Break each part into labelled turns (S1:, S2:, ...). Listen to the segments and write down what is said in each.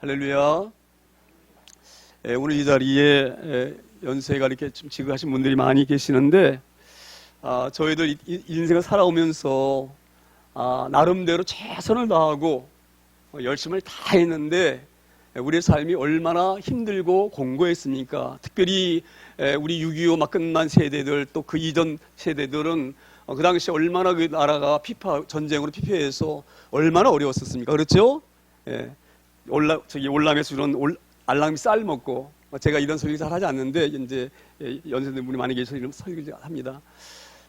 S1: 할렐루야. 오늘 이 자리에 연세가 이렇게 좀 지극하신 분들이 많이 계시는데, 저희들 인생을 살아오면서 나름대로 최선을 다하고 열심을 다 했는데 우리의 삶이 얼마나 힘들고 공고했습니까? 특별히 우리 6.25 막 끝난 세대들, 또 그 이전 세대들은 그 당시 얼마나 그 나라가 전쟁으로 피폐해서 얼마나 어려웠었습니까? 그렇죠? 올람에서 이런 알랑이 쌀 먹고, 제가 이런 설교 잘 하지 않는데 이제 연세대 분이 많이 계셔서 이런 설교를 합니다.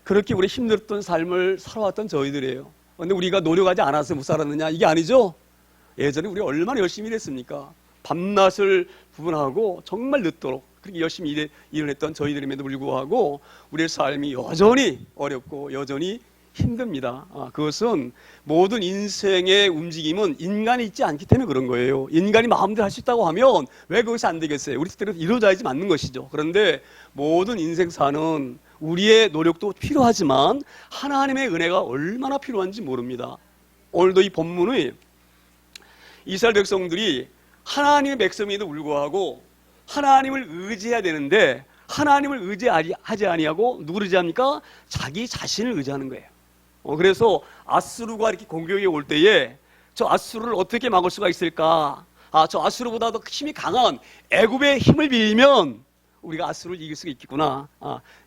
S1: 그렇게 우리 힘들었던 삶을 살아왔던 저희들이에요. 그런데 우리가 노력하지 않아서 못 살았느냐? 이게 아니죠. 예전에 우리 얼마나 열심히 일했습니까? 밤낮을 구분하고 정말 늦도록 그렇게 열심히 일을 했던 저희들임에도 불구하고 우리의 삶이 여전히 어렵고 여전히 힘듭니다. 그것은 모든 인생의 움직임은 인간이 있지 않기 때문에 그런 거예요. 인간이 마음대로 할 수 있다고 하면 왜 그것이 안 되겠어요? 우리 뜻대로 이루어져야지 맞는 것이죠. 그런데 모든 인생사는 우리의 노력도 필요하지만 하나님의 은혜가 얼마나 필요한지 모릅니다. 오늘도 이 본문의 이스라엘 백성들이 하나님의 백성임에도 불구하고 하나님을 의지해야 되는데 하나님을 의지하지 아니하고 누구를 의지합니까? 자기 자신을 의지하는 거예요. 그래서 아수르가 이렇게 공격이 올 때에 저 아수르를 어떻게 막을 수가 있을까? 저 아수르보다 더 힘이 강한 애굽의 힘을 빌면 우리가 아수르를 이길 수가 있겠구나.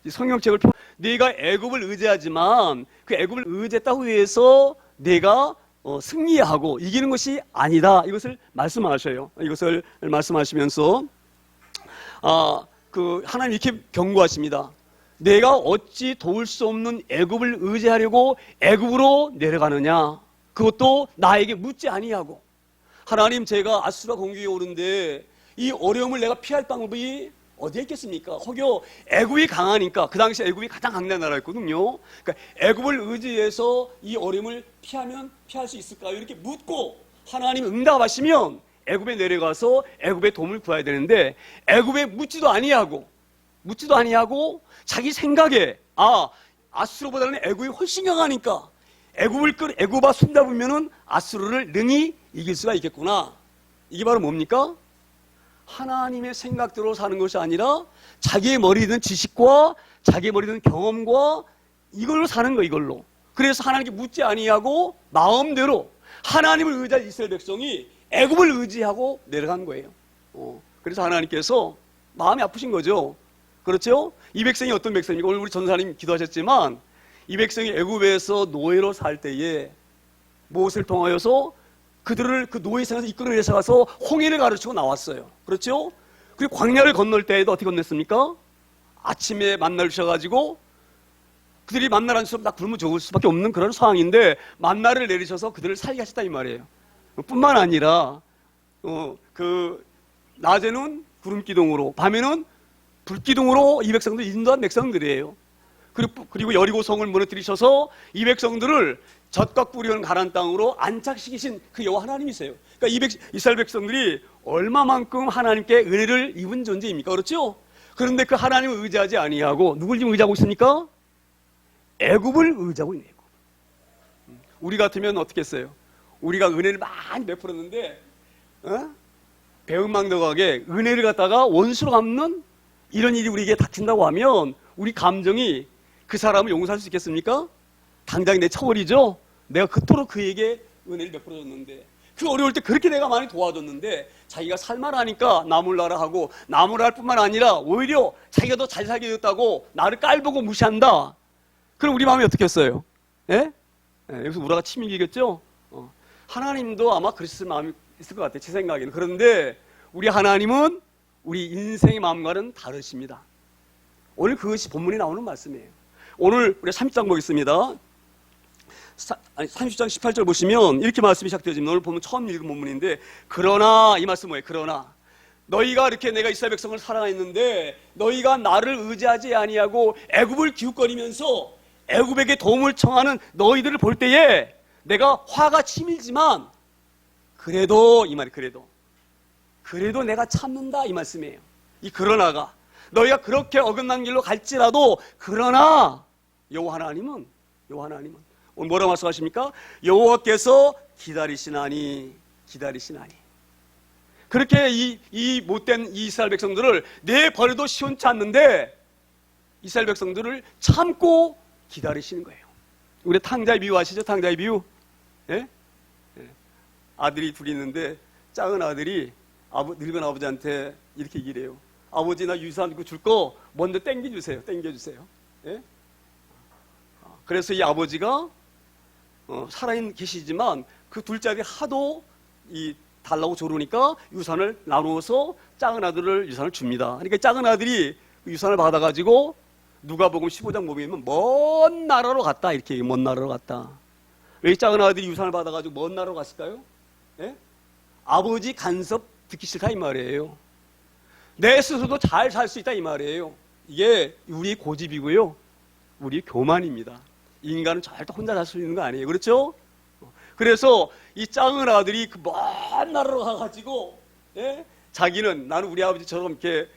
S1: 성경책을 네가 애굽을 의지하지만 그 애굽을 의지했다고 해서 내가 승리하고 이기는 것이 아니다. 이것을 말씀하셔요. 이것을 말씀하시면서 하나님 이렇게 경고하십니다. 내가 어찌 도울 수 없는 애굽을 의지하려고 애굽으로 내려가느냐? 그것도 나에게 묻지 아니하고. 하나님, 제가 아수르가 공격이 오는데 이 어려움을 내가 피할 방법이 어디에 있겠습니까? 혹여 애굽이 강하니까, 그 당시 애굽이 가장 강한 나라였거든요. 그러니까 애굽을 의지해서 이 어려움을 피할 수 있을까요? 이렇게 묻고 하나님 응답하시면 애굽에 내려가서 애굽의 도움을 구해야 되는데 애굽에 묻지도 아니하고 자기 생각에 아수르보다는 애굽이 훨씬 강하니까 애굽아 손잡으면은 아수르를 능히 이길 수가 있겠구나. 이게 바로 뭡니까? 하나님의 생각대로 사는 것이 아니라 자기의 머리에 드는 지식과 자기의 머리에 드는 경험과 이걸로 사는 거, 이걸로. 그래서 하나님께 묻지 아니하고 마음대로 하나님을 의지한 이스라엘 백성이 애굽을 의지하고 내려간 거예요. 그래서 하나님께서 마음이 아프신 거죠. 그렇죠? 이 백성이 어떤 백성입니까? 오늘 우리 전사님 기도하셨지만 이 백성이 애굽에서 노예로 살 때에 무엇을 통하여서 그들을 그 노예 생활에서 이끌어내서 가서 홍해를 가르치고 나왔어요. 그렇죠? 그리고 광야를 건널 때에도 어떻게 건넜습니까? 아침에 만나를 주셔가지고 그들이 만나를 안 주시면 다 굶어 죽을 수밖에 없는 그런 상황인데 만나를 내리셔서 그들을 살게 하셨다 이 말이에요. 뿐만 아니라 낮에는 구름기둥으로 밤에는 불기둥으로 이 백성들 인도한 백성들이에요. 그리고 여리고성을 무너뜨리셔서 이 백성들을 젖과 꿀이 흐르는 가나안 땅으로 안착시키신 그 여호와 하나님이세요. 그러니까 이스라엘 백성들이 얼마만큼 하나님께 은혜를 입은 존재입니까? 그렇죠? 그런데 그 하나님을 의지하지 아니하고 누굴 지금 의지하고 있습니까? 애굽을 의지하고 있는 애굽. 우리 같으면 어떻게 했어요? 우리가 은혜를 많이 베풀었는데 배은망덕하게 은혜를 갖다가 원수로 갚는 이런 일이 우리에게 닥친다고 하면 우리 감정이 그 사람을 용서할 수 있겠습니까? 당장 내 처벌이죠. 내가 그토록 그에게 은혜를 베풀어줬는데 그 어려울 때 그렇게 내가 많이 도와줬는데 자기가 살만하니까 나몰라라 하고 나몰랄 뿐만 아니라 오히려 자기가 더 잘 살게 됐다고 나를 깔보고 무시한다. 그럼 우리 마음이 어떻겠어요? 예? 여기서 우라가 치밀겠죠? 하나님도 아마 그랬을 마음이 있을 것 같아요. 제 생각에는. 그런데 우리 하나님은 우리 인생의 마음과는 다르십니다. 오늘 그것이 본문에 나오는 말씀이에요. 오늘 우리 30장 보겠습니다. 30장 18절 보시면 이렇게 말씀이 시작되어집니다. 오늘 보면 처음 읽은 본문인데 그러나 이 말씀 뭐예요? 그러나 너희가 이렇게 내가 이스라엘 백성을 사랑했는데 너희가 나를 의지하지 아니하고 애굽을 기웃거리면서 애굽에게 도움을 청하는 너희들을 볼 때에 내가 화가 치밀지만 그래도 이 말이 그래도 내가 참는다 이 말씀이에요. 이 그러나가 너희가 그렇게 어긋난 길로 갈지라도 그러나 여호와 하나님은 오늘 뭐라고 말씀하십니까? 여호와께서 기다리시나니 그렇게 이 못된 이스라엘 백성들을 내버려도 시원치 않는데 이스라엘 백성들을 참고 기다리시는 거예요. 우리 탕자의 비유 아시죠? 탕자의 비유. 예? 예. 아들이 둘이 있는데 작은 아들이 늙은 아버지한테 이렇게 얘기를 해요. 아버지 나 유산 줄 거 먼저 땡겨주세요. 땡겨주세요. 예? 그래서 이 아버지가 살아있는 계시지만 그 둘째 아들이 하도 달라고 조르니까 유산을 나누어서 작은 아들을 유산을 줍니다. 그러니까 작은 아들이 유산을 받아가지고 누가복음 15장 보면 먼 나라로 갔다 이렇게 얘기해요. 먼 나라로 갔다. 왜 작은 아들이 유산을 받아가지고 먼 나라로 갔을까요? 예? 아버지 간섭 듣기 싫다 이 말이에요. 내 스스로도 잘 살 수 있다 이 말이에요. 이게 우리의 고집이고요. 우리의 교만입니다. 인간은 절대 혼자 살 수 있는 거 아니에요. 그렇죠? 그래서 이 작은 아들이 그 먼 나라로 가가지고 자기는 나는 우리 아버지처럼 이렇게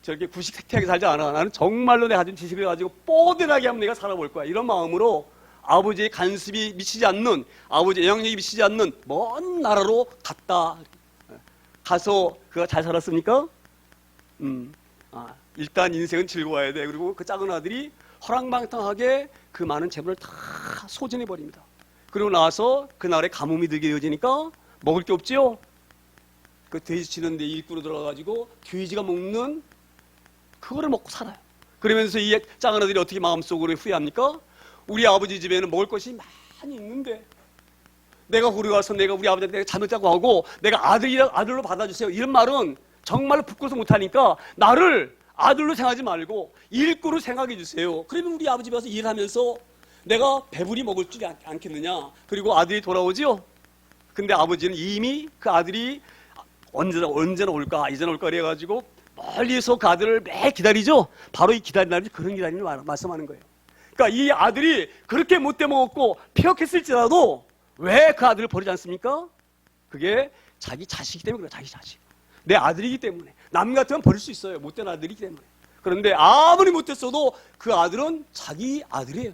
S1: 저렇게 구식택택하게 살지 않아. 나는 정말로 내가 가진 지식을 가지고 뽀대나게 하면 내가 살아볼 거야. 이런 마음으로 아버지의 간섭이 미치지 않는, 아버지의 영향력이 미치지 않는 먼 나라로 갔다. 가서 그가 잘 살았습니까? 일단 인생은 즐거워야 돼. 그리고 그 작은 아들이 허랑방탕하게 그 많은 재물을 다 소진해 버립니다. 그리고 나서 그날에 가뭄이 들게 되어지니까 먹을 게 없지요. 그 돼지 치는데 일꾼으로 들어가가지고 돼지가 먹는 그거를 먹고 살아요. 그러면서 이 작은 아들이 어떻게 마음속으로 후회합니까? 우리 아버지 집에는 먹을 것이 많이 있는데 내가 거기 가서 내가 우리 아버지한테 내가 잘못했다고 하고 내가 아들로 받아주세요. 이런 말은 정말로 부끄러워서 못하니까 나를 아들로 생각하지 말고 일꾼으로 생각해 주세요. 그러면 우리 아버지 집에 와서 일하면서 내가 배불리 먹을 줄 않겠느냐. 그리고 아들이 돌아오지요. 근데 아버지는 이미 그 아들이 언제나 올까 이제나 올까 그래가지고 멀리서 그 아들을 매일 기다리죠. 바로 이 기다리는 그런 기다림을 말씀하는 거예요. 그러니까 이 아들이 그렇게 못돼 먹었고 폐역했을지라도 왜 그 아들을 버리지 않습니까? 그게 자기 자식이기 때문에 그래요. 자기 자식. 내 아들이기 때문에. 남 같으면 버릴 수 있어요. 못된 아들이기 때문에. 그런데 아무리 못했어도 그 아들은 자기 아들이에요.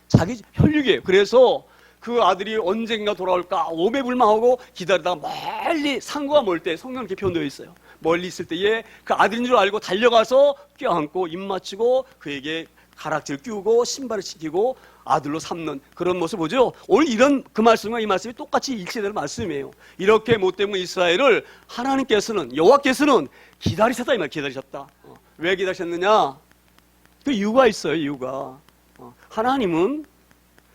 S1: 자기 혈육이에요. 그래서 그 아들이 언젠가 돌아올까 오매불망하고 기다리다가 멀리 상고가 멀 때 성경은 이렇게 표현되어 있어요. 멀리 있을 때에 그 아들인 줄 알고 달려가서 껴안고 입 맞추고 그에게 가락지를 끼우고 신발을 신기고 아들로 삼는 그런 모습 보죠. 오늘 이런 그 말씀과 이 말씀이 똑같이 일치되는 말씀이에요. 이렇게 못된 이스라엘을 하나님께서는 여호와께서는 기다리셨다 이 말. 기다리셨다. 왜 기다리셨느냐? 그 이유가 있어요. 이유가 하나님은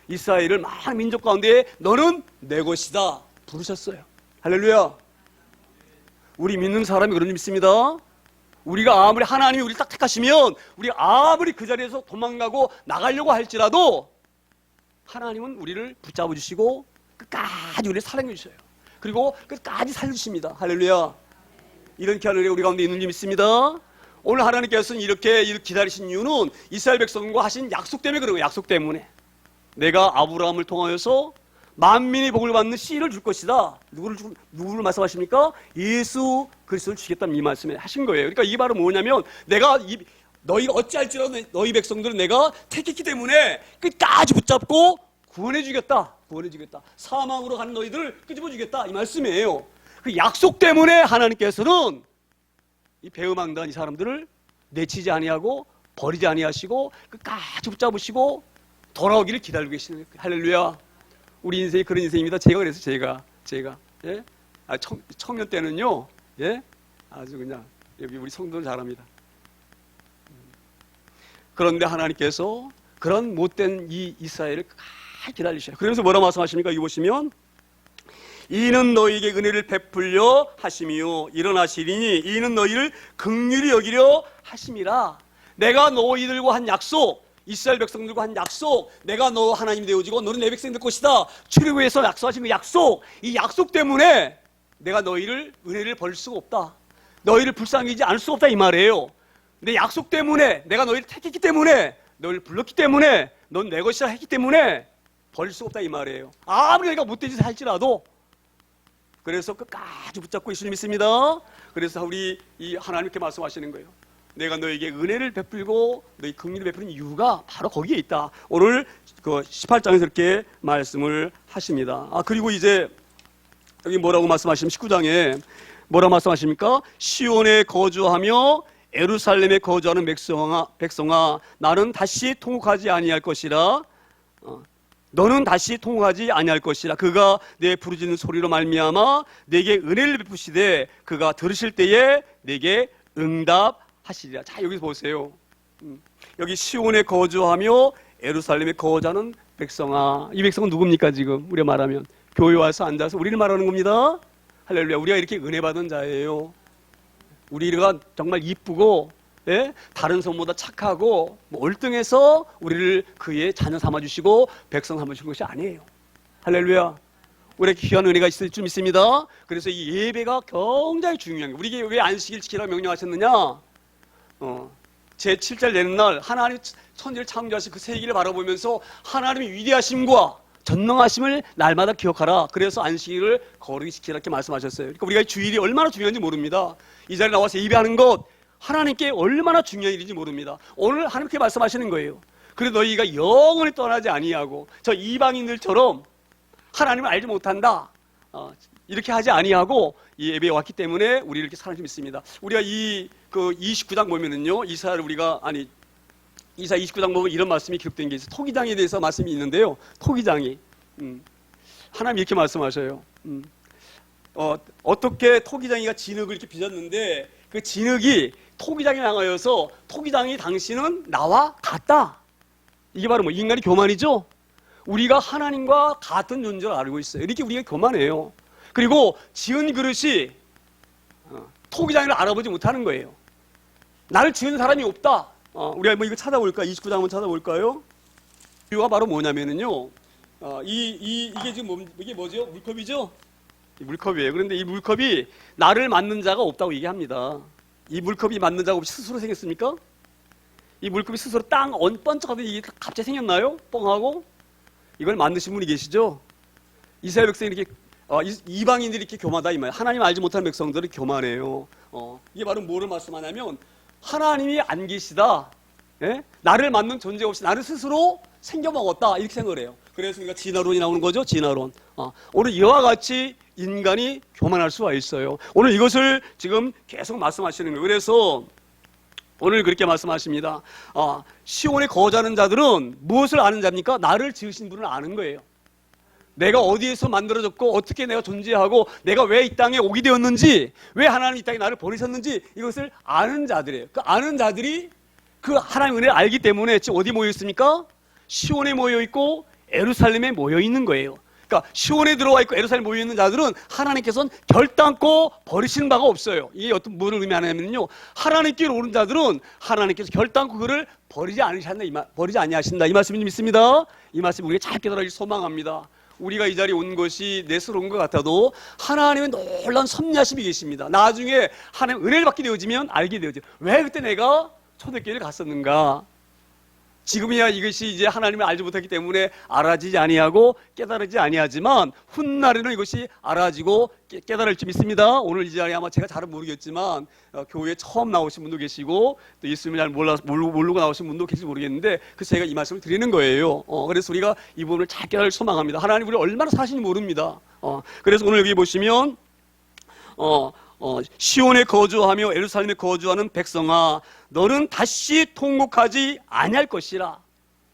S1: 이스라엘을 많은 민족 가운데 너는 내 것이다 부르셨어요. 할렐루야. 우리 믿는 사람이 그런 줄 믿습니다. 우리가 아무리 하나님이 우리를 딱 택하시면 우리가 아무리 그 자리에서 도망가고 나가려고 할지라도 하나님은 우리를 붙잡아 주시고 끝까지 우리를 사랑해 주셔요. 그리고 끝까지 살려주십니다. 할렐루야. 이런 기한을 우리 가운데 있는 줄 믿습니다. 오늘 하나님께서는 이렇게 기다리신 이유는 이스라엘 백성과 하신 약속 때문에 그런 거예요. 약속 때문에. 내가 아브라함을 통하여서 만민이 복을 받는 씨를 줄 것이다. 누구를 말씀하십니까? 예수 그리스도를 주겠다는 이 말씀을 하신 거예요. 그러니까 이 말은 뭐냐면 내가 너희가 어찌할지라도 너희 백성들은 내가 택했기 때문에 끝까지 붙잡고 구원해 주겠다. 구원해 주겠다. 사망으로 가는 너희들을 끄집어 주겠다. 이 말씀이에요. 그 약속 때문에 하나님께서는 이 배은망덕한 이 사람들을 내치지 아니하고 버리지 아니하시고 끝까지 붙잡으시고 돌아오기를 기다리고 계시는 거예요. 할렐루야. 우리 인생이 그런 인생입니다. 제가 그래서 제가 예? 청년 때는요, 예? 아주 그냥 여기 우리 성도들 잘합니다. 그런데 하나님께서 그런 못된 이 이스라엘을 끝까지 기다리셔요. 그러면서 뭐라 말씀하십니까? 여기 보시면 이는 너희에게 은혜를 베풀려 하심이요 일어나시리니 이는 너희를 긍휼히 여기려 하심이라. 내가 너희들과 한 약속, 이스라엘 백성들과 한 약속, 내가 너 하나님이 되어지고 너는 내 백성이 될 것이다. 출애굽에서 약속하신 그 약속, 이 약속 때문에 내가 너희를 은혜를 벌 수가 없다. 너희를 불쌍히지 않을 수가 없다 이 말이에요. 내 약속 때문에 내가 너희를 택했기 때문에 너희를 불렀기 때문에 넌 내 것이라 했기 때문에 버릴 수가 없다 이 말이에요. 아무리 내가 못된 짓을 할지라도. 그래서 끝까지 붙잡고 예수님 믿습니다. 그래서 우리 이 하나님께 말씀하시는 거예요. 내가 너에게 은혜를 베풀고 너희 긍휼을 베푸는 이유가 바로 거기에 있다. 오늘 그 18장에서 이렇게 말씀을 하십니다. 그리고 이제 여기 뭐라고 말씀하시면 19장에 뭐라고 말씀하십니까? 시온에 거주하며 예루살렘에 거주하는 백성아 나는 다시 통곡하지 아니할 것이라. 너는 다시 통곡하지 아니할 것이라. 그가 내 부르짖는 소리로 말미암아 내게 은혜를 베푸시되 그가 들으실 때에 내게 응답하시리라. 자, 여기서 보세요. 여기 시온에 거주하며 예루살렘에 거주하는 백성아. 이 백성은 누굽니까? 지금 우리가 말하면 교회 와서 앉아서 우리를 말하는 겁니다. 할렐루야. 우리가 이렇게 은혜 받은 자예요. 우리가 정말 이쁘고, 예? 다른 성보다 착하고 얼등해서 우리를 그의 자녀 삼아주시고 백성 삼아주신 것이 아니에요. 할렐루야. 우리에게 귀한 은혜가 있을 줄 믿습니다. 그래서 이 예배가 굉장히 중요한 거예요. 우리에게 왜 안식일 지키라고 명령하셨느냐? 제7절 되는 날 하나님 천지를 창조하신 그 세계를 바라보면서 하나님의 위대하심과 전능하심을 날마다 기억하라. 그래서 안식일을 거룩히 지키라 이렇게 말씀하셨어요. 그러니까 우리가 주일이 얼마나 중요한지 모릅니다. 이 자리에 나와서 예배하는 것 하나님께 얼마나 중요한 일인지 모릅니다. 오늘 하나님께 말씀하시는 거예요. 그래서 너희가 영원히 떠나지 아니하고 저 이방인들처럼 하나님을 알지 못한다, 이렇게 하지 아니하고 이 예배에 왔기 때문에 우리 이렇게 살아갈 수 있습니다. 우리가 이 29장 보면은요, 이사 29장 보면 이런 말씀이 기록된 게 있어요. 토기장에 대해서 말씀이 있는데요. 토기장이 하나님 이렇게 말씀하셔요. 어떻게 토기장이가 진흙을 이렇게 빚었는데 그 진흙이 토기장에 향하여서 토기장이 당신은 나와 같다. 이게 바로 뭐 인간의 교만이죠. 우리가 하나님과 같은 존재를 알고 있어요. 이렇게 우리가 교만해요. 그리고 지은 그릇이 토기장을 알아보지 못하는 거예요. 나를 지은 사람이 없다. 우리가 뭐 이거 찾아볼까? 29장 한번 찾아볼까요? 이유가 바로 뭐냐면은요, 이게 지금 이게 뭐죠? 물컵이죠? 이 물컵이에요. 그런데 이 물컵이 나를 맞는 자가 없다고 얘기합니다. 이 물컵이 맞는 자가 없이 스스로 생겼습니까? 이 물컵이 스스로 땅 번쩍하더니 이게 갑자기 생겼나요? 뻥하고? 이걸 만드신 분이 계시죠? 이스라엘 백성이 이렇게 이방인들이 이렇게 교만하다 이 말이에요. 하나님 알지 못하는 백성들은 교만해요. 이게 바로 뭐를 말씀하냐면 하나님이 안 계시다. 예? 나를 맞는 존재 없이 나를 스스로 생겨먹었다 이렇게 생각을 해요. 그래서 우리가 진화론이 나오는 거죠. 진화론. 오늘 이와 같이 인간이 교만할 수가 있어요. 오늘 이것을 지금 계속 말씀하시는 거예요. 그래서 오늘 그렇게 말씀하십니다. 시온에 거주하는 자들은 무엇을 아는 자입니까? 나를 지으신 분을 아는 거예요. 내가 어디에서 만들어졌고 어떻게 내가 존재하고 내가 왜 이 땅에 오게 되었는지, 왜 하나님 이 땅에 나를 보내셨는지 이것을 아는 자들이에요. 그 아는 자들이 그 하나님의 은혜를 알기 때문에 지금 어디 모여 있습니까? 시온에 모여 있고 예루살렘에 모여 있는 거예요. 그러니까 시온에 들어와 있고 예루살렘에 모여 있는 자들은 하나님께서는 결단코 버리시는 바가 없어요. 이게 어떤 무엇을 의미하냐면요, 하나님께 오른 자들은 하나님께서 결단코 그를 버리지 아니하신다 이 말씀이 좀 있습니다. 이 말씀 우리가 잘 깨달아질 소망합니다. 우리가 이 자리에 온 것이 내스러운 것 같아도 하나님은 놀라운 섭리하심이 계십니다. 나중에 하나님 은혜를 받게 되어지면 알게 되어져요. 왜 그때 내가 초대교회를 갔었는가? 지금이야 이것이 이제 하나님을 알지 못하기 때문에 알아지지 아니하고 깨달지 아니하지만 훗날에는 이것이 알아지고 깨달을 줄 믿습니다. 오늘 이 자리에 아마 제가 잘은 모르겠지만 교회에 처음 나오신 분도 계시고 또 예수님을 잘 모르고 나오신 분도 계실지 모르겠는데 그래서 제가 이 말씀을 드리는 거예요. 그래서 우리가 이 부분을 잘 깨달을 소망합니다. 하나님 우리 얼마나 사실인지 모릅니다. 그래서 오늘 여기 보시면 시온에 거주하며 예루살렘에 거주하는 백성아 너는 다시 통곡하지 아니할 것이라.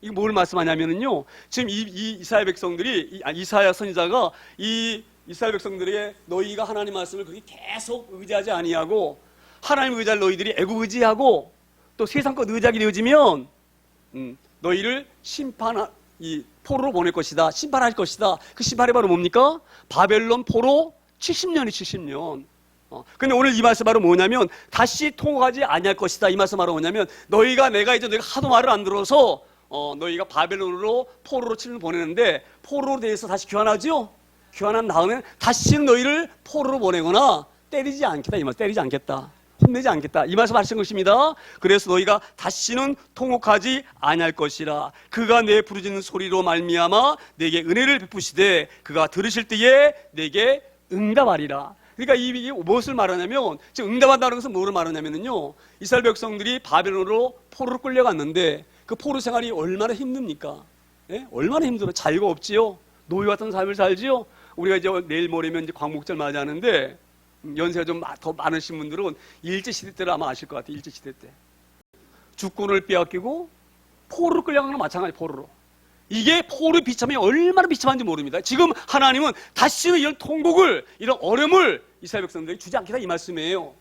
S1: 이게 뭘 말씀하냐면요, 지금 이 이스라엘 백성들이 이사야 선지자가 이 이스라엘 백성들에게 너희가 하나님 말씀을 그렇게 계속 의지하지 아니하고 하나님 의지할 너희들이 애국 의지하고 또 세상 것 의지하게 되어지면 너희를 포로로 보낼 것이다. 심판할 것이다. 그 심판이 바로 뭡니까? 바벨론 포로 70년이 70년. 근데 오늘 이 말씀 바로 뭐냐면 다시 통곡하지 아니할 것이다. 이 말씀 바로 뭐냐면 너희가 하도 말을 안 들어서 너희가 바벨론으로 포로로 7년 보내는데 포로로 대해서 다시 교환하죠. 교환한 다음에 다시는 너희를 포로로 보내거나 때리지 않겠다. 이 말 때리지 않겠다. 혼내지 않겠다. 이 말씀 하신 것입니다. 그래서 너희가 다시는 통곡하지 아니할 것이라. 그가 내 부르짖는 소리로 말미암아 내게 은혜를 베푸시되 그가 들으실 때에 내게 응답하리라. 그러니까 이게 무엇을 말하냐면 지금 응답한다는 것은 뭐를 말하냐면요, 이스라엘 백성들이 바벨론으로 포로로 끌려갔는데 그 포로 생활이 얼마나 힘듭니까? 예? 얼마나 힘들어요. 자유가 없지요. 노예 같은 삶을 살지요. 우리가 이제 내일 모레면 이제 광복절 맞이하는데 연세가 좀 더 많으신 분들은 일제시대 때를 아마 아실 것 같아요. 일제시대 때. 주권을 빼앗기고 포로로 끌려가는 건 마찬가지, 포로로. 이게 포로의 비참이 얼마나 비참한지 모릅니다. 지금 하나님은 다시는 이런 통곡을, 이런 어려움을 이스라엘 백성들에게 주지 않겠다 이 말씀이에요.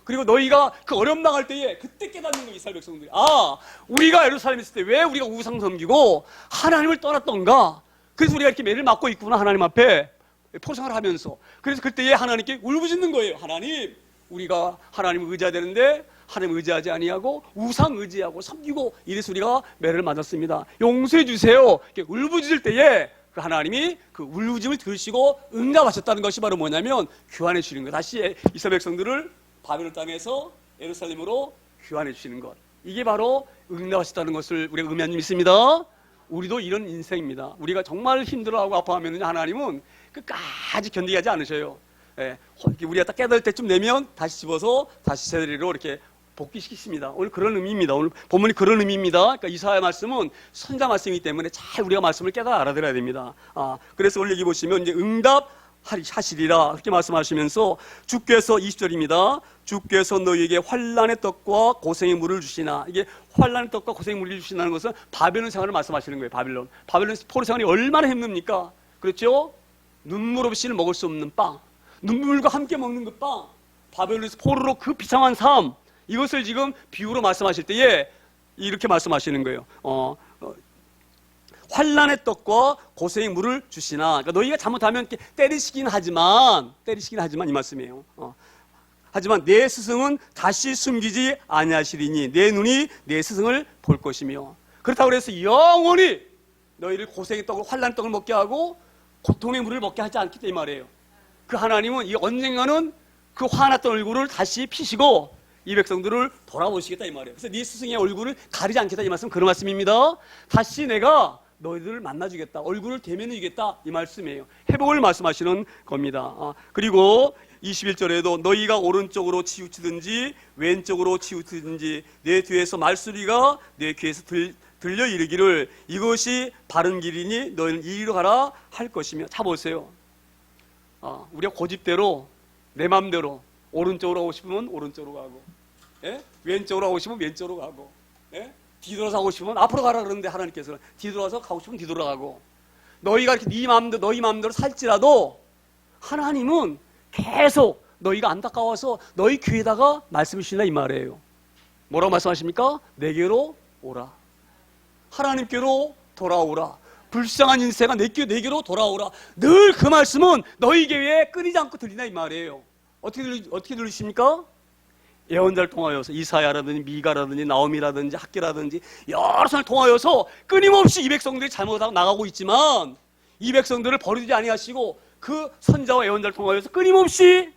S1: 그리고 너희가 그 어려움 당할 때에 그때 깨닫는 거예요, 이스라엘 백성들이. 아, 우리가 예루살렘에 있을 때 왜 우리가 우상 섬기고 하나님을 떠났던가. 그래서 우리가 이렇게 매를 맞고 있구나, 하나님 앞에 포상을 하면서. 그래서 그때에 하나님께 울부짖는 거예요. 하나님, 우리가 하나님을 의지해야 되는데 하나님 의지하지 아니하고 우상 의지하고 섬기고 이래서 우리가 매를 맞았습니다. 용서해 주세요. 이렇게 울부짖을 때에 그 하나님이 그 울부짖음을 들으시고 응답하셨다는 것이 바로 뭐냐면 귀환해 주시는 것. 다시 이스라엘 백성들을 바벨론 땅에서 예루살렘으로 귀환해 주시는 것. 이게 바로 응답하셨다는 것을 우리가 의미하는 점 있습니다. 우리도 이런 인생입니다. 우리가 정말 힘들어하고 아파하면 하나님은 끝까지 견디게 않으셔요. 예, 우리가 딱 깨달을 때쯤 되면 다시 집어서 다시 제자리로 이렇게 복귀시키십니다. 오늘 그런 의미입니다. 오늘 본문이 그런 의미입니다. 그러니까 이사야 말씀은 선자 말씀이기 때문에 잘 우리가 말씀을 깨달아 알아들어야 됩니다. 그래서 오늘 여기 보시면 이제 응답하시리라 그렇게 말씀하시면서 주께서 20절입니다. 주께서 너희에게 환난의 떡과 고생의 물을 주시나. 이게 환난의 떡과 고생의 물을 주시나는 것은 바벨론 생활을 말씀하시는 거예요. 바벨론 포로 생활이 얼마나 힘듭니까? 그렇죠? 눈물 없이는 먹을 수 없는 빵, 눈물과 함께 먹는 그 빵, 바벨론에서 포로로 그 비참한 삶, 이것을 지금 비유로 말씀하실 때에 이렇게 말씀하시는 거예요. 환난의 떡과 고생의 물을 주시나. 그러니까 너희가 잘못하면 이렇게 때리시긴 하지만 이 말씀이에요. 하지만 내 스승은 다시 숨기지 아니하시리니 내 눈이 내 스승을 볼 것이며. 그렇다고 해서 영원히 너희를 고생의 떡을, 환난의 떡을 먹게 하고 고통의 물을 먹게 하지 않기 때문에 말이에요. 그 하나님은 이 언젠가는 그 화났던 얼굴을 다시 피시고 이 백성들을 돌아보시겠다 이 말이에요. 그래서 네 스승의 얼굴을 가리지 않겠다 이 말씀, 그런 말씀입니다. 다시 내가 너희들을 만나주겠다, 얼굴을 대면해주겠다 이 말씀이에요. 회복을 말씀하시는 겁니다. 그리고 21절에도 너희가 오른쪽으로 치우치든지 왼쪽으로 치우치든지 내 뒤에서 말소리가 내 귀에서 들려 이르기를 이것이 바른 길이니 너희는 이리로 가라 할 것이며. 자 보세요. 우리가 고집대로 내 마음대로 오른쪽으로 가고 싶으면 오른쪽으로 가고, 예? 왼쪽으로 가고 싶으면 왼쪽으로 가고, 예? 뒤돌아서 가고 싶으면 앞으로 가라 그러는데 하나님께서는 뒤돌아서 가고 싶으면 뒤돌아가고. 너희가 이렇게 너희 마음대로 살지라도 하나님은 계속 너희가 안타까워서 너희 귀에다가 말씀을 주신다 이 말이에요. 뭐라고 말씀하십니까? 내게로 오라. 하나님께로 돌아오라. 불쌍한 인생아 내게로 돌아오라. 늘 그 말씀은 너희 귀에 끊이지 않고 들리나 이 말이에요. 어떻게 들리십니까? 예언자를 통하여서 이사야라든지 미가라든지 나오미라든지 학기라든지 여러 사람을 통하여서 끊임없이 이 백성들이 잘못하고 나가고 있지만 이 백성들을 버리지 아니하시고 그 선자와 예언자를 통하여서 끊임없이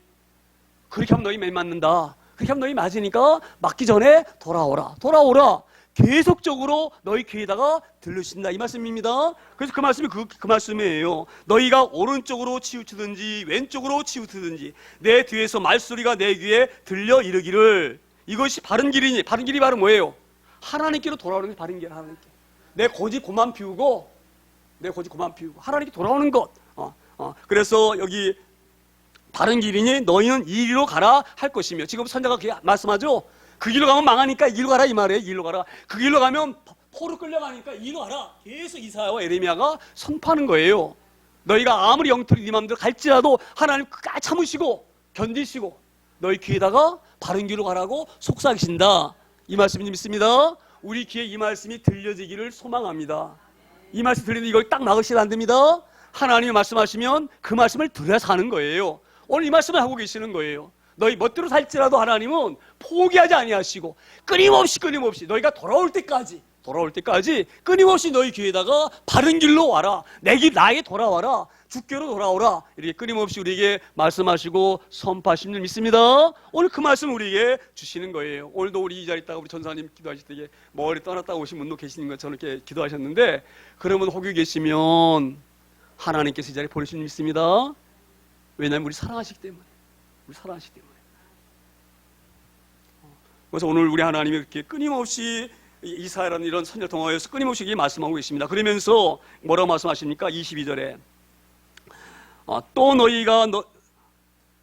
S1: 그렇게 하면 너희 매 맞는다, 그렇게 하면 너희 맞으니까 맞기 전에 돌아오라 계속적으로 너희 귀에다가 들르신다 이 말씀입니다. 그래서 그 말씀이 그 말씀이에요. 너희가 오른쪽으로 치우치든지 왼쪽으로 치우치든지 내 뒤에서 말소리가 내 귀에 들려 이르기를 이것이 바른 길이니. 바른 길이 바로 뭐예요? 하나님께로 돌아오는 게 바른 길. 하나님께 내 고집 그만 피우고 하나님께 돌아오는 것. 그래서 여기 바른 길이니 너희는 이리로 가라 할 것이며. 지금 선자가 그렇게 말씀하죠. 그 길로 가면 망하니까 이 길로 가라 이 말이에요. 이 길로 가라. 그 길로 가면 포로 끌려가니까 이 길로 가라. 계속 이사야와 에레미야가 선포하는 거예요. 너희가 아무리 영털이 네 마음대로 갈지라도 하나님 끝까지 참으시고 견디시고 너희 귀에다가 바른 길로 가라고 속삭이신다 이 말씀이 믿습니다. 우리 귀에 이 말씀이 들려지기를 소망합니다. 이 말씀 들리는데 이걸 딱 막으시면 안 됩니다. 하나님이 말씀하시면 그 말씀을 들어야 사는 거예요. 오늘 이 말씀을 하고 계시는 거예요. 너희 멋대로 살지라도 하나님은 포기하지 아니하시고 끊임없이 너희가 돌아올 때까지 끊임없이 너희 귀에다가 바른 길로 와라, 나에게 돌아와라, 주께로 돌아오라 이렇게 끊임없이 우리에게 말씀하시고 선포하시는 줄 믿습니다. 오늘 그 말씀 우리에게 주시는 거예요. 오늘도 우리 이 자리에 있다가 우리 전사님 기도하실 때 멀리 떠났다 오신 분도 계시는 것처럼 이렇게 기도하셨는데 그러면 혹여 계시면 하나님께서 이 자리에 보내신 줄 믿습니다. 왜냐하면 우리 사랑하시기 때문에. 그래서 오늘 우리 하나님이 이렇게 끊임없이 이사야라는 이런 선지자 통하여서 끊임없이 말씀하고 계십니다. 그러면서 뭐라고 말씀하십니까? 22절에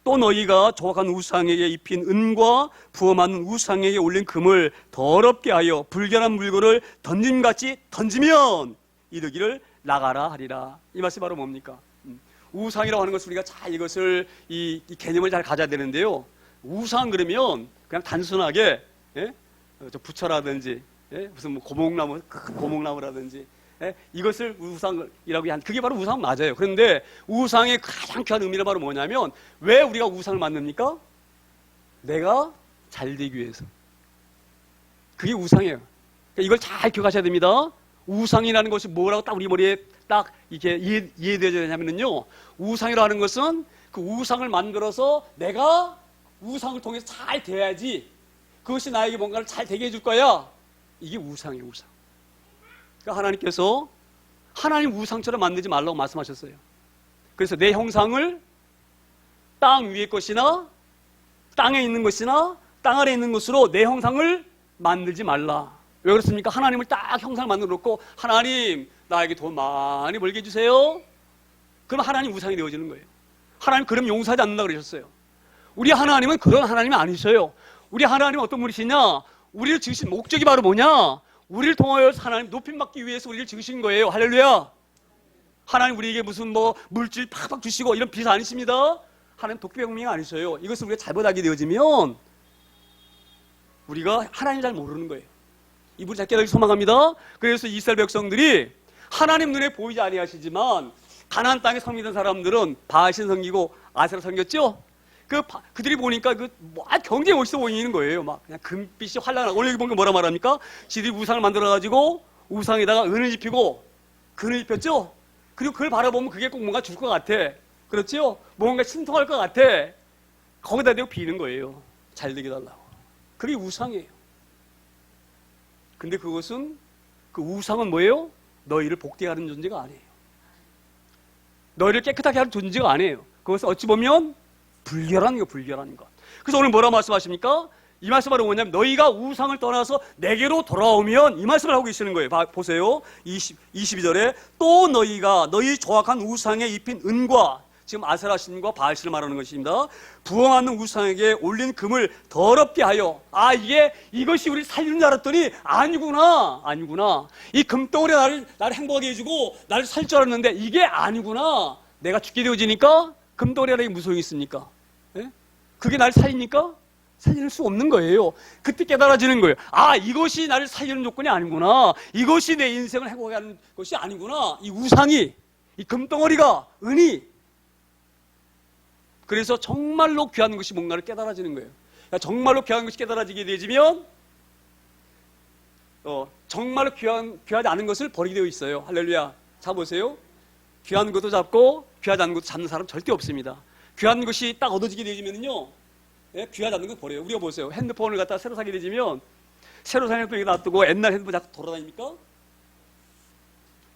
S1: 또 너희가 조각한 우상에게 입힌 은과 부어 만든 우상에게 올린 금을 더럽게 하여 불결한 물건을 던짐같이 던지면 이르기를 나가라 하리라. 이 말씀이 바로 뭡니까? 우상이라고 하는 것을 우리가 잘 이것을 이 개념을 잘 가져야 되는데요. 우상 그러면 그냥 단순하게 저 부처라든지 무슨 뭐 고목나무 큰 고목나무라든지 이것을 우상이라고 한 그게 바로 우상 맞아요. 그런데 우상의 가장 귀한 의미는 바로 뭐냐면 왜 우리가 우상을 만듭니까? 내가 잘 되기 위해서. 그게 우상이에요. 그러니까 이걸 잘 기억하셔야 됩니다. 우상이라는 것이 뭐라고 딱 우리 머리에 딱 이렇게 이해되어야 되냐면요. 우상이라고 하는 것은 그 우상을 만들어서 내가 우상을 통해서 잘 돼야지 그것이 나에게 뭔가를 잘 되게 해줄 거야. 이게 우상이에요, 우상. 그러니까 하나님께서 하나님 우상처럼 만들지 말라고 말씀하셨어요. 그래서 내 형상을 땅 위의 것이나 땅에 있는 것이나 땅 아래에 있는 것으로 내 형상을 만들지 말라. 왜 그렇습니까? 하나님을 딱 형상을 만들어 놓고 하나님 나에게 돈 많이 벌게 해주세요. 그럼 하나님 우상이 되어지는 거예요. 하나님 그럼 용서하지 않는다 그러셨어요. 우리 하나님은 그런 하나님이 아니셔요. 우리 하나님은 어떤 분이시냐? 우리를 지으신 목적이 바로 뭐냐? 우리를 통하여 하나님 높임받기 위해서 우리를 지으신 거예요. 할렐루야. 하나님 우리에게 무슨 뭐 물질 팍팍 주시고 이런 비서 아니십니다. 하나님 독배공명이 아니셔요. 이것을 우리가 잘못 알게 되어지면 우리가 하나님 잘 모르는 거예요. 이분이 잘 깨닫기 소망합니다. 그래서 이스라엘 백성들이 하나님 눈에 보이지 아니하시지만 가나안 땅에 섬기던 사람들은 바알신 섬기고 아세라 섬겼죠. 그들이 보니까 경제 멋있어 보이는 거예요. 막 그냥 금빛이 환락하고 오늘 여기 보니까 뭐라 말합니까? 지들이 우상을 만들어가지고 우상에다가 은을 입히고 금을 입혔죠. 그리고 그걸 바라보면 그게 꼭 뭔가 줄 것 같아. 그렇죠? 뭔가 신통할 것 같아. 거기다 대고 비는 거예요. 잘 되게 달라고. 그게 우상이에요. 근데 그것은 그 우상은 뭐예요? 너희를 복되게 하는 존재가 아니에요. 너희를 깨끗하게 하는 존재가 아니에요. 그것은 어찌 보면 불결한 거, 불결한 것. 그래서 오늘 뭐라고 말씀하십니까? 이 말씀 바로 뭐냐면 너희가 우상을 떠나서 내게로 돌아오면 이 말씀을 하고 계시는 거예요. 보세요. 22절에 또 너희가 너희 조악한 우상에 입힌 은과 지금 아세라신과 바알신을 말하는 것입니다. 부엉하는 우상에게 올린 금을 더럽게 하여 이것이 우리를 살리는 줄 알았더니 아니구나. 이 금덩어리 나를 행복하게 해주고 나를 살 줄 알았는데 이게 아니구나. 내가 죽게 되어지니까 금덩어리가 무슨 소용이 있습니까? 그게 나를 살리니까? 살릴 수 없는 거예요. 그때 깨달아지는 거예요. 이것이 나를 살리는 조건이 아니구나. 이것이 내 인생을 행복하게 하는 것이 아니구나. 이 우상이, 이 금덩어리가, 은이. 그래서 정말로 귀한 것이 뭔가를 깨달아지는 거예요. 그러니까 정말로 귀한 것이 깨달아지게 되지면 정말로 귀하지 않은 것을 버리게 되어 있어요. 할렐루야. 자 보세요. 귀한 것도 잡고 귀하지 않은 것도 잡는 사람 절대 없습니다. 귀한 것이 딱 얻어지게 되지면요, 귀하지 않는 거 버려요. 우리가 보세요. 핸드폰을 갖다가 새로 사게 되지면 새로 산 핸드폰이 놔두고 옛날 핸드폰 자꾸 돌아다닙니까?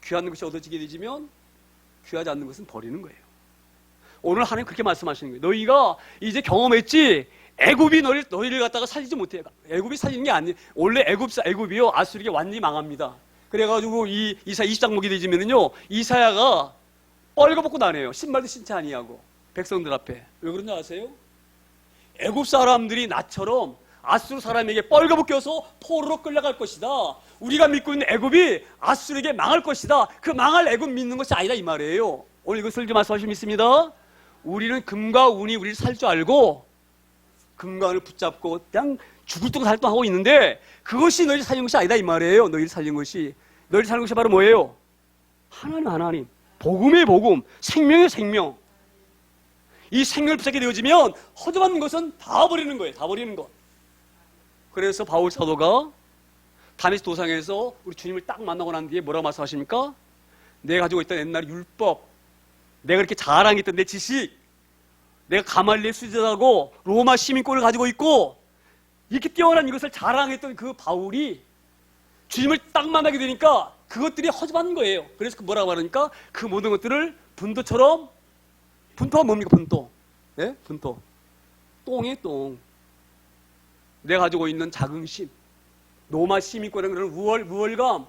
S1: 귀한 것이 얻어지게 되지면 귀하지 않는 것은 버리는 거예요. 오늘 하나님 그렇게 말씀하시는 거예요. 너희가 이제 경험했지. 애굽이 너희를 갖다가 살리지 못해요. 애굽이 살리는 게 아니에요. 원래 애굽이요 아수르에게 완전히 망합니다. 그래가지고 이 이사 20장 보게 되지면은요 이사야가 뻘거벗고 다녀요. 신발도 신지 아니하고 백성들 앞에. 왜 그런지 아세요? 애굽 사람들이 나처럼 아수르 사람에게 뻘거벗겨서 포로로 끌려갈 것이다. 우리가 믿고 있는 애굽이 아수르에게 망할 것이다. 그 망할 애굽 믿는 것이 아니다 이 말이에요. 오늘 이것을 좀 말씀하시면 믿습니다. 우리는 금과 운이 우리를 살 줄 알고 금과 운을 붙잡고 그냥 죽을 둥 살 둥 하고 있는데 그것이 너희를 살린 것이 아니다 이 말이에요. 너희를 살린 것이 바로 뭐예요? 하나님. 복음의 복음, 생명의 생명. 이 생명을 붙잡게 되어지면 허접한 것은 다 버리는 거예요. 다 버리는 것. 그래서 바울 사도가 다메섹 도상에서 우리 주님을 딱 만나고 난 뒤에 뭐라고 말씀하십니까? 내가 가지고 있던 옛날 율법, 내가 그렇게 자랑했던 내 지식, 내가 가말리엘 수제자고 로마 시민권을 가지고 있고 이렇게 뛰어난 이것을 자랑했던 그 바울이 주님을 딱 만나게 되니까 그것들이 허접한 거예요. 그래서 뭐라고 말하니까 그 모든 것들을 분도처럼, 분토가 뭡니까? 분토. 네? 분토. 똥이에요, 똥. 내가 가지고 있는 자긍심, 로마 시민권이라는 그런 우월감,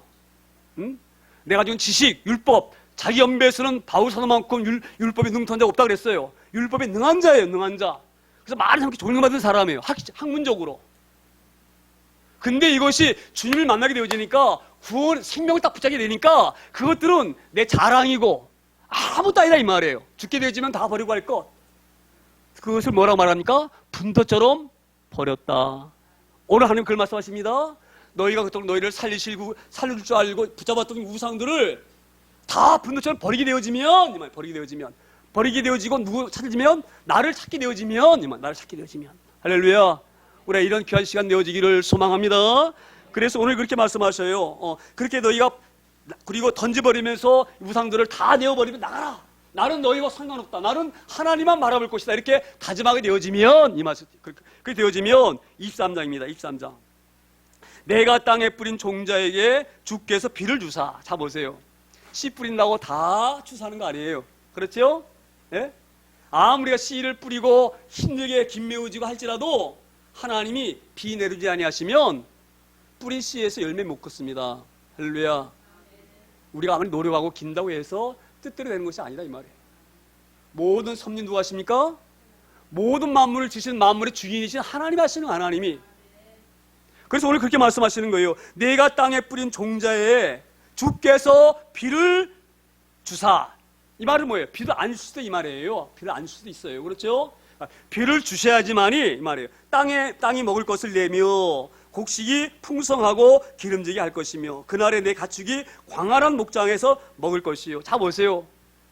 S1: 응? 내가 가지고 있는 지식, 율법, 자기 연배에서는 바울 사도만큼 율법에 능통한 자가 없다 그랬어요. 율법에 능한 자예요, 능한 자. 그래서 말을 함께 존경받은 사람이에요, 학문적으로. 근데 이것이 주님을 만나게 되어지니까 구원, 생명을 딱 붙잡게 되니까 그것들은 내 자랑이고 아무것도 아니다 이 말이에요. 죽게 되어지면 다 버리고 할 것. 그것을 뭐라고 말합니까? 분토처럼 버렸다. 오늘 하나님 그걸 말씀하십니다. 너희가 그토록 너희를 살릴 줄 알고 붙잡았던 우상들을 다 분노처럼 버리게 되어지면, 버리게 되어지고 누구 찾으면 나를 찾게 되어지면, 나를 찾게 되어지면, 할렐루야. 우리가 이런 귀한 시간 되어지기를 소망합니다. 그래서 오늘 그렇게 말씀하셔요. 그렇게 너희가 그리고 던져버리면서 우상들을 다 내어버리면 나가라. 나는 너희와 상관없다. 나는 하나님만 바라볼 것이다. 이렇게 다짐하게 되어지면, 이 말씀 그렇게 되어지면 23장입니다. 23장. 내가 땅에 뿌린 종자에게 주께서 비를 주사. 자 보세요. 씨 뿌린다고 다 주사하는 거 아니에요. 그렇죠? 예? 아무리가 씨를 뿌리고 힘들게 김매우지고 할지라도 하나님이 비 내리지 아니하시면 뿌린 씨에서 열매 못 걷습니다. 할렐루야. 우리가 아무리 노력하고 긴다고 해서 뜻대로 되는 것이 아니다 이 말이에요. 모든 섭리 누가 하십니까? 모든 만물을 지신 만물의 주인이신 하나님이 하시는 하나님이. 그래서 오늘 그렇게 말씀하시는 거예요. 내가 땅에 뿌린 종자에 주께서 비를 주사. 이 말은 뭐예요? 비를 안 줄 수도 이 말이에요. 비를 안 줄 수도 있어요. 그렇죠? 비를 주셔야지만이 이 말이에요. 땅이 먹을 것을 내며 곡식이 풍성하고 기름지게 할 것이며 그날에 내 가축이 광활한 목장에서 먹을 것이요. 자 보세요.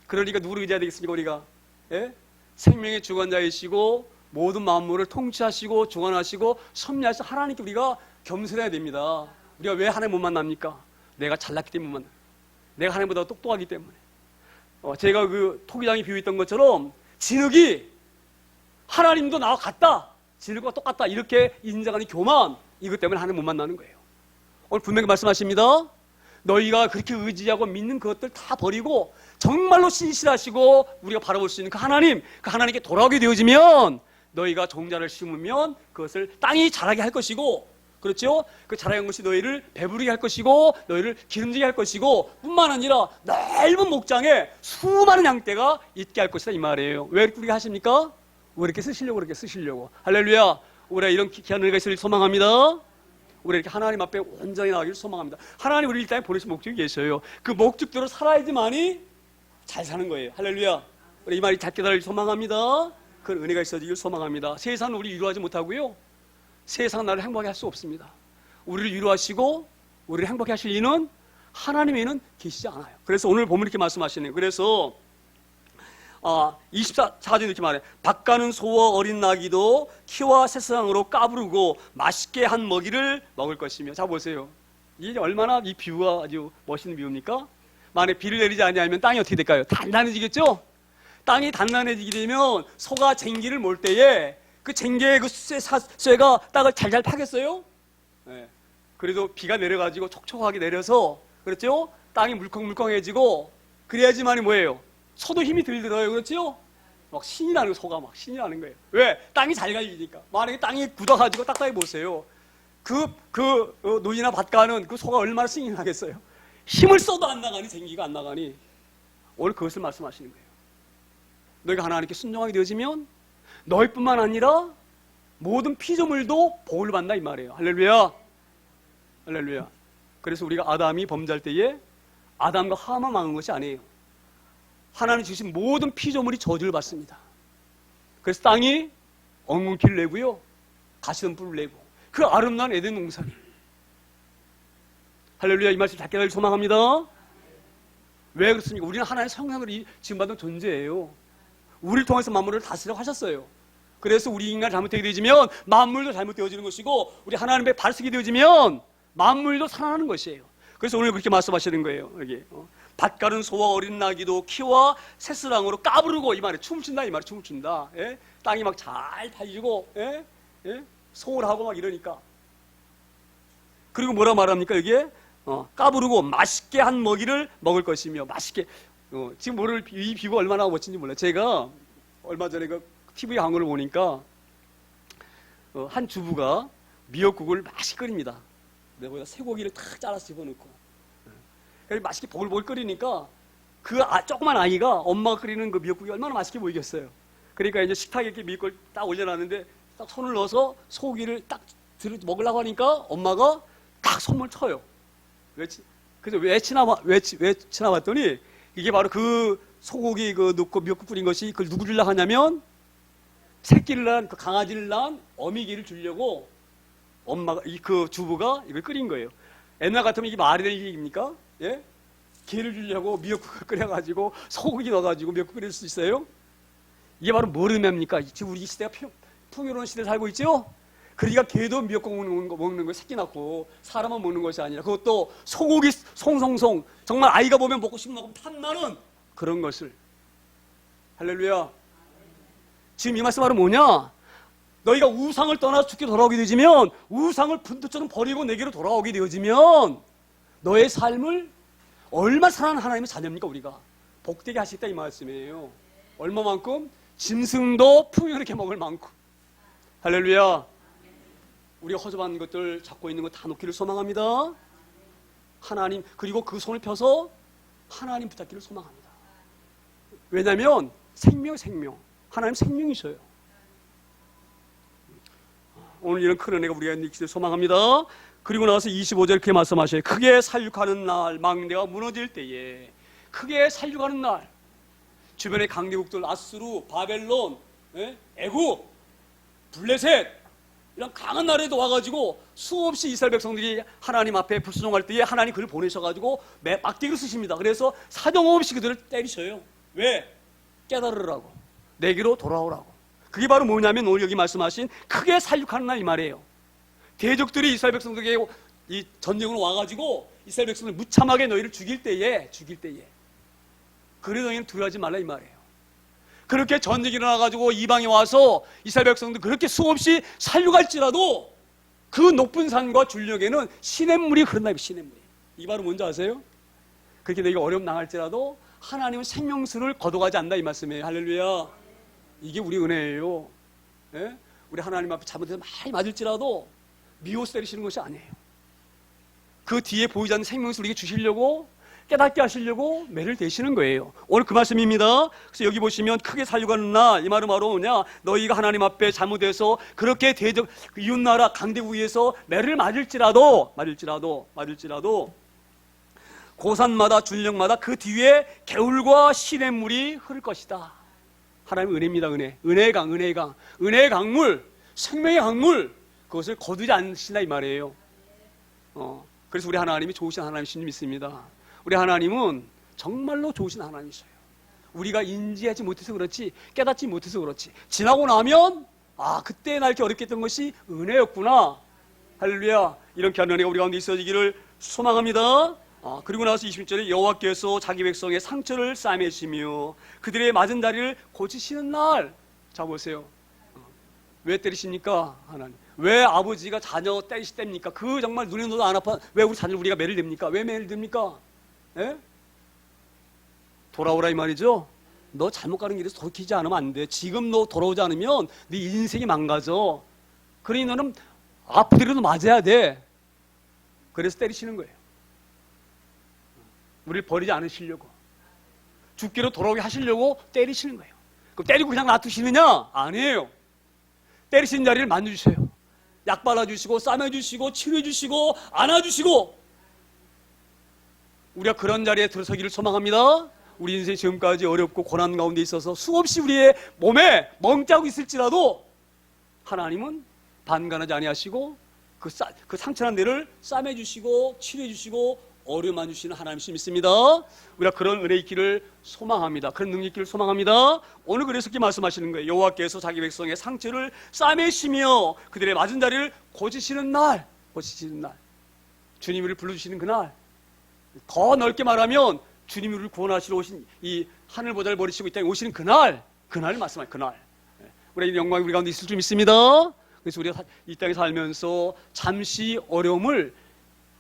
S1: 그러니까 누구를 의지해야 되겠습니까 우리가? 예? 생명의 주관자이시고 모든 만물을 통치하시고 주관하시고 섭리하시고 하나님께 우리가 겸손해야 됩니다. 우리가 왜 하나님 못 만납니까? 내가 잘났기 때문에 못 만나요. 내가 하나님보다 똑똑하기 때문에. 제가 그 토기장이 비유했던 것처럼 진흙이 하나님도 나와 같다. 진흙과 똑같다. 이렇게 인정하는 교만, 이것 때문에 하나님 못 만나는 거예요. 오늘 분명히 말씀하십니다. 너희가 그렇게 의지하고 믿는 그것들 다 버리고 정말로 신실하시고 우리가 바라볼 수 있는 그 하나님께 돌아오게 되어지면 너희가 종자를 심으면 그것을 땅이 자라게 할 것이고, 그렇죠? 그 자라는 것이 너희를 배부르게 할 것이고 너희를 기름지게 할 것이고 뿐만 아니라 넓은 목장에 수많은 양떼가 있게 할 것이다 이 말이에요. 왜 그렇게 하십니까? 왜 이렇게 쓰시려고 그렇게 쓰시려고. 할렐루야. 우리가 이런 귀한 은혜가 있으길 소망합니다. 우리 이렇게 하나님 앞에 온전히 나가기를 소망합니다. 하나님 우리 이 땅에 보내신 목적이 계셔요. 그 목적대로 살아야지만이 잘 사는 거예요. 할렐루야. 우리 이 말이 닿게 달길 소망합니다. 그 은혜가 있어지길 소망합니다. 세상은 우리 위로하지 못하고요. 세상은 나를 행복하게 할 수 없습니다. 우리를 위로하시고 우리를 행복하게 하실 이는 하나님 외에는 계시지 않아요. 그래서 오늘 보면 이렇게 말씀하시네요. 그래서 24절에 이렇게 말해요. 밭가는 소와 어린 나귀도 키와 새싹으로 까부르고 맛있게 한 먹이를 먹을 것이며. 자 보세요. 이게 얼마나 이 비유가 아주 멋있는 비유입니까? 만약에 비를 내리지 않으면 땅이 어떻게 될까요? 단단해지겠죠? 땅이 단단해지게 되면 소가 쟁기를 몰 때에 그 쟁기의 그 쇠가 땅을 잘잘 파겠어요? 네. 그래도 비가 내려가지고 촉촉하게 내려서, 그렇죠? 땅이 물컹물컹해지고 그래야지만이 뭐예요? 소도 힘이 들어요. 그렇죠? 막 신이 나는 소가 막 신이 나는 거예요. 왜? 땅이 잘 갈리니까. 만약에 땅이 굳어가지고 딱딱해 보세요. 노이나 밭가는 그 소가 얼마나 신이 나겠어요? 힘을 써도 안 나가니, 쟁기가 안 나가니. 오늘 그것을 말씀하시는 거예요. 너희가 하나님께 순종하게 되어지면 너희뿐만 아니라 모든 피조물도 복을 받는다 이 말이에요. 할렐루야. 할렐루야. 그래서 우리가 아담이 범죄할 때에 아담과 하와만 망한 것이 아니에요. 하나님 주신 모든 피조물이 저주를 받습니다. 그래서 땅이 엉겅퀴를 내고요, 가시던 뿔을 내고, 그 아름다운 에덴 동산이. 할렐루야. 이 말씀 닿게 되길 소망합니다. 왜 그렇습니까? 우리는 하나님의 성향으로 지음받은 존재예요. 우리를 통해서 만물을 다스리라고 하셨어요. 그래서 우리 인간이 잘못되게 되어지면 만물도 잘못되어지는 것이고, 우리 하나님의 발석이 되어지면 만물도 살아나는 것이에요. 그래서 오늘 그렇게 말씀하시는 거예요. 여기 밭가른 소와 어린 나귀도 키와 새스랑으로 까부르고, 이 말에 춤을 춘다 이 말에 춤을 춘다. 예? 땅이 막 잘 달리고, 예? 예? 소울하고 막 이러니까. 그리고 뭐라 말합니까 여기에? 까부르고 맛있게 한 먹이를 먹을 것이며. 맛있게. 지금 모를 이 비유가 얼마나 멋진지 몰라요. 제가 얼마 전에 그 TV 광고를 보니까 한 주부가 미역국을 맛있게 끓입니다. 거기다 쇠고기를 탁 잘라서 집어넣고, 맛있게 보글보글 끓이니까 그 조그만 아이가 엄마가 끓이는 그 미역국이 얼마나 맛있게 보이겠어요. 그러니까 이제 식탁에 이렇게 미역국을 딱 올려놨는데 딱 손을 넣어서 소고기를 딱 먹으려고 하니까 엄마가 딱 손을 쳐요. 그래서 왜 치나 봤더니 이게 바로 그 소고기 그 넣고 미역국 끓인 것이 그걸 누구 주려고 하냐면 새끼를 낳은 그 강아지를 낳은 어미개를 주려고 엄마가 그 주부가 이걸 끓인 거예요. 옛날 같으면 이게 말이 되는 얘기입니까? 예? 개를 주려고 미역국을 끓여가지고 소고기 넣어가지고 미역국 끓일 수 있어요? 이게 바로 뭘 의미합니까? 지금 우리 시대가 풍요로운 시대에 살고 있죠? 그러니까 개도 미역국 먹는 거 새끼 낳고 사람은 먹는 것이 아니라 그것도 소고기 송송송 정말 아이가 보면 먹고 싶은 만큼 탐나는 그런 것을. 할렐루야. 지금 이 말씀 바로 뭐냐? 너희가 우상을 떠나서 죽게 돌아오게 되어지면 우상을 분투처럼 버리고 내게로 돌아오게 되어지면 너의 삶을 얼마 사랑하는 하나님의 자녀입니까? 우리가 복되게 하시겠다 이 말씀이에요. 얼마만큼? 짐승도 풍요롭게 먹을 만큼. 할렐루야. 우리가 허접한 것들 잡고 있는 거 다 놓기를 소망합니다. 하나님, 그리고 그 손을 펴서 하나님 붙잡기를 소망합니다. 왜냐하면 생명 하나님 생명이셔요. 오늘 이런 큰 은혜가 우리가 있기를 소망합니다. 그리고 나서 25절 이렇게 말씀하셔요. 크게 살육하는 날, 망대가 무너질 때에. 크게 살육하는 날. 주변의 강대국들 아수르, 바벨론, 애굽, 블레셋 이런 강한 나라에도 와가지고 수없이 이스라엘 백성들이 하나님 앞에 불순종할 때에 하나님 그를 보내셔가지고 막대기를 쓰십니다. 그래서 사정없이 그들을 때리셔요. 왜? 깨달으라고, 내게로 돌아오라고. 그게 바로 뭐냐면 오늘 여기 말씀하신 크게 살육하는 날 이 말이에요. 대적들이 이스라엘 백성들에게 이 전쟁으로 와가지고 이스라엘 백성들 무참하게 너희를 죽일 때에 그래 너희는 두려워하지 말라 이 말이에요. 그렇게 전쟁이 일어나가지고 이방에 와서 이스라엘 백성들 그렇게 수없이 살육할지라도 그 높은 산과 줄력에는 시냇물이 흐른다. 시냇물이. 이 바로 뭔지 아세요? 그렇게 너희가 어려움 당할지라도 하나님은 생명수를 거둬가지 않는다 이 말씀이에요. 할렐루야. 이게 우리 은혜예요. 예? 우리 하나님 앞에 잘못해서 많이 맞을지라도 미워서 때리시는 것이 아니에요. 그 뒤에 보이지 않는 생명수를 우리에게 주시려고 깨닫게 하시려고 매를 대시는 거예요. 오늘 그 말씀입니다. 그래서 여기 보시면 크게 살려가는 날, 이 말은 바로 뭐냐? 너희가 하나님 앞에 잘못해서 그렇게 대적 이웃나라 강대국 위에서 매를 맞을지라도 고산마다 줄령마다 그 뒤에 개울과 시냇물이 흐를 것이다. 하나님의 은혜입니다. 은혜의 강물, 생명의 강물, 그것을 거두지 않으신다 이 말이에요. 그래서 우리 하나님이 좋으신 하나님이신 믿습니다. 우리 하나님은 정말로 좋으신 하나님이셔요. 우리가 인지하지 못해서 그렇지, 깨닫지 못해서 그렇지, 지나고 나면 그때 나 이렇게 어렵게 했던 것이 은혜였구나. 할렐루야. 이런 귀한 은혜가 우리 가운데 있어지기를 소망합니다. 그리고 나서 20절에 여호와께서 자기 백성의 상처를 싸매시며 그들의 맞은 다리를 고치시는 날. 자 보세요. 왜 때리십니까? 하나님. 왜 아버지가 자녀 때리십니까? 그 정말 눈에 넣어도 안 아파. 왜 우리 자녀를 우리가 매를 댑니까? 왜 매를 댑니까? 예? 돌아오라 이 말이죠. 너 잘못 가는 길에서 돌이키지 않으면 안 돼. 지금 너 돌아오지 않으면 네 인생이 망가져. 그러니 너는 아프더라도 맞아야 돼. 그래서 때리시는 거예요. 우리를 버리지 않으시려고, 죽기로 돌아오게 하시려고 때리시는 거예요. 그럼 때리고 그냥 놔두시느냐? 아니에요. 때리시는 자리를 만져주세요. 약 발라주시고 싸매주시고 치료해주시고 안아주시고. 우리가 그런 자리에 들어서기를 소망합니다. 우리 인생 지금까지 어렵고 고난 가운데 있어서 수없이 우리의 몸에 멍짜고 있을지라도 하나님은 반간하지 아니하시고 그 상처난 데를 싸매주시고 치료해주시고 어려움만 주시는 하나님이시 믿습니다. 우리가 그런 은혜 있기를 소망합니다. 그런 능력 있기를 소망합니다. 오늘 그래서 이렇게 말씀하시는 거예요. 여호와께서 자기 백성의 상처를 싸매시며 그들의 맞은 자리를 고치시는 날. 주님이 우리를 불러주시는 그날. 더 넓게 말하면 주님이 우리를 구원하시러 오신 이 하늘 보좌를 버리시고 이 땅에 오시는 그날을 말씀하요. 그날. 우리의 영광이 우리 가운데 있을 줄 믿습니다. 그래서 우리가 이 땅에 살면서 잠시 어려움을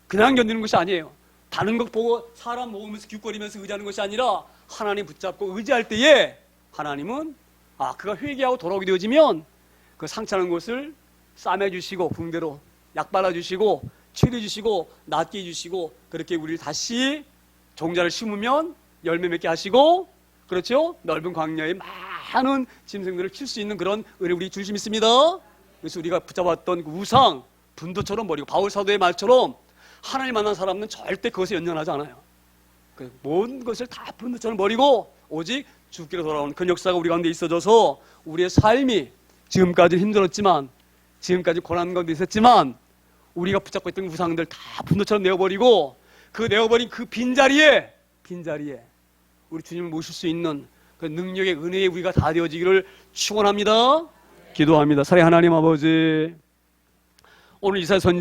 S1: 그냥 견디는 것이 아니에요. 다른 것 보고 사람 먹으면서 기웃거리면서 의지하는 것이 아니라 하나님 붙잡고 의지할 때에 하나님은 그가 회개하고 돌아오게 되어지면 그 상처난 곳을 싸매주시고 붕대로 약 발라주시고 치료해주시고 낫게 해주시고 그렇게 우리를 다시 종자를 심으면 열매 맺게 하시고, 그렇죠? 넓은 광야에 많은 짐승들을 킬 수 있는 그런 은혜 우리 주심 있습니다. 그래서 우리가 붙잡았던 그 우상 분도처럼 버리고, 바울 사도의 말처럼 하나님 만난 사람은 절대 그것에 연연하지 않아요. 모든 것을 다 분도처럼 버리고 오직 주께로 돌아오는 그 역사가 우리 가운데 있어져서 우리의 삶이 지금까지 힘들었지만, 지금까지 고난 가운데 있었지만, 우리가 붙잡고 있던 우상들 다 분도처럼 내어버리고, 그 내어버린 그 빈자리에 우리 주님을 모실 수 있는 그 능력의 은혜에 우리가 다 되어지기를 축원합니다. 기도합니다. 사랑의 하나님 아버지, 오늘 이사야 선지자